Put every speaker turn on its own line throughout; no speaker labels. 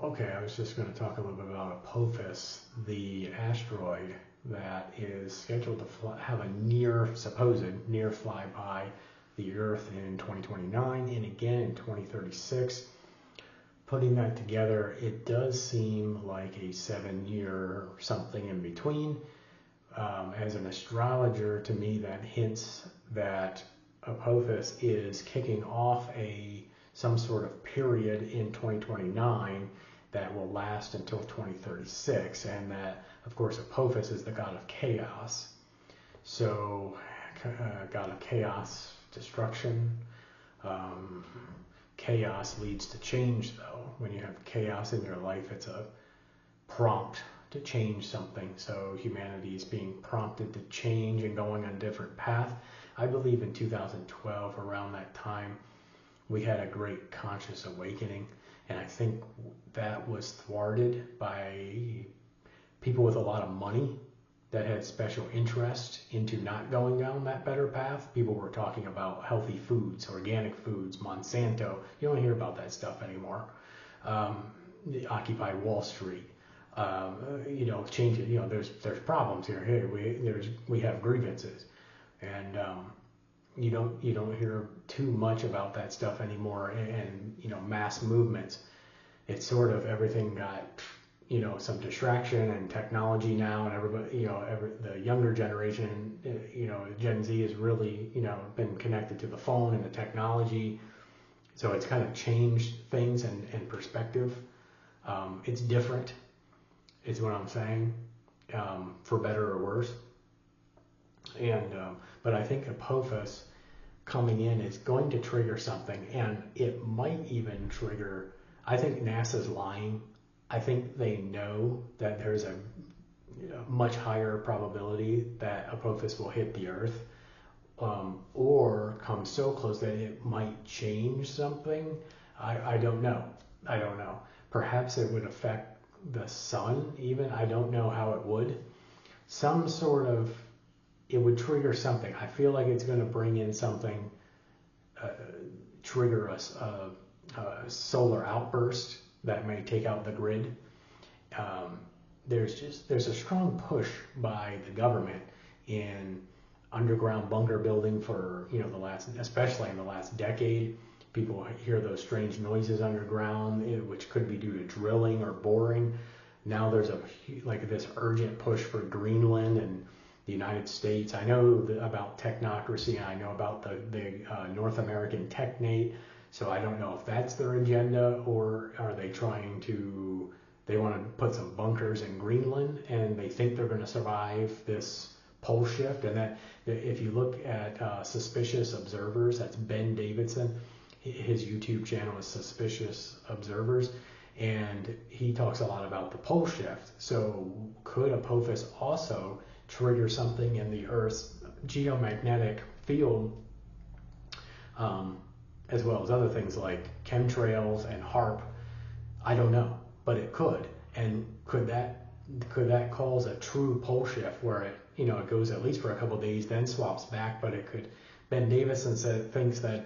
Okay, I was just going to talk a little bit about Apophis, the asteroid that is scheduled to have a supposed near flyby the Earth in 2029 and again in 2036. Putting that together, it does seem like a 7-year something in between. As an astrologer, to me, that hints that Apophis is kicking off some sort of period in 2029 that will last until 2036, and that, of course, Apophis is the god of chaos. So, god of chaos, destruction. Chaos leads to change, though. When you have chaos in your life, it's a prompt to change something. So humanity is being prompted to change and going on a different path. I believe in 2012, around that time, we had a great conscious awakening, and I think that was thwarted by people with a lot of money that had special interest into not going down that better path. People were talking about healthy foods, organic foods, Monsanto. You don't hear about that stuff anymore. Occupy Wall Street. Change it. There's problems here. Hey, we have grievances, and you don't hear too much about that stuff anymore. And mass movements. It's sort of everything got some distraction and technology now, and everybody, the younger generation, Gen Z has really, been connected to the phone and the technology. So it's kind of changed things and perspective. It's different, is what I'm saying, for better or worse. But I think Apophis coming in is going to trigger something, and it might even trigger, I think NASA's lying. I think they know that there's a much higher probability that Apophis will hit the Earth, or come so close that it might change something. I don't know. Perhaps it would affect the sun even. I don't know how it would. It would trigger something. I feel like it's going to bring in something, trigger a solar outburst that may take out the grid. There's a strong push by the government in underground bunker building for especially in the last decade. People hear those strange noises underground, which could be due to drilling or boring. Now there's this urgent push for Greenland and the United States. I know about technocracy, and I know about the North American technate. So I don't know if that's their agenda, or are they they want to put some bunkers in Greenland, and they think they're going to survive this pole shift. And that, if you look at Suspicious Observers, that's Ben Davidson, his YouTube channel is Suspicious Observers, and he talks a lot about the pole shift. So could Apophis also trigger something in the Earth's geomagnetic field, as well as other things like chemtrails and HARP? I don't know, but it could. And could that cause a true pole shift where it goes at least for a couple of days, then swaps back? But it could. Ben Davidson thinks that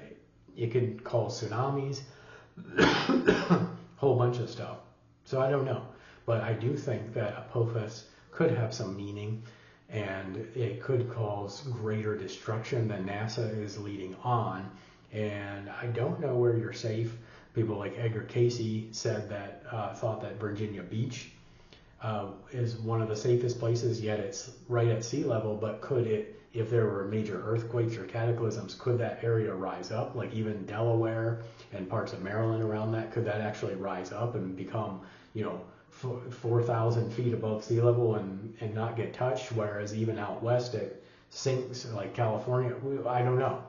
it could cause tsunamis, whole bunch of stuff. So I don't know, but I do think that Apophis could have some meaning, and it could cause greater destruction than NASA is leading on. And I don't know where you're safe. People like Edgar Casey said that thought that Virginia Beach is one of the safest places, yet it's right at sea level. But could it, if there were major earthquakes or cataclysms, could that area rise up? Like even Delaware and parts of Maryland around that, could that actually rise up and become 4,000 feet above sea level and not get touched? Whereas even out west it sinks, like California. I don't know.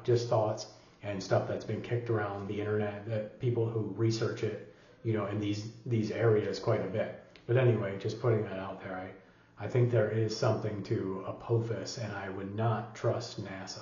Just thoughts and stuff that's been kicked around the internet, that people who research it, in these areas quite a bit. But anyway, just putting that out there, I think there is something to Apophis, and I would not trust NASA.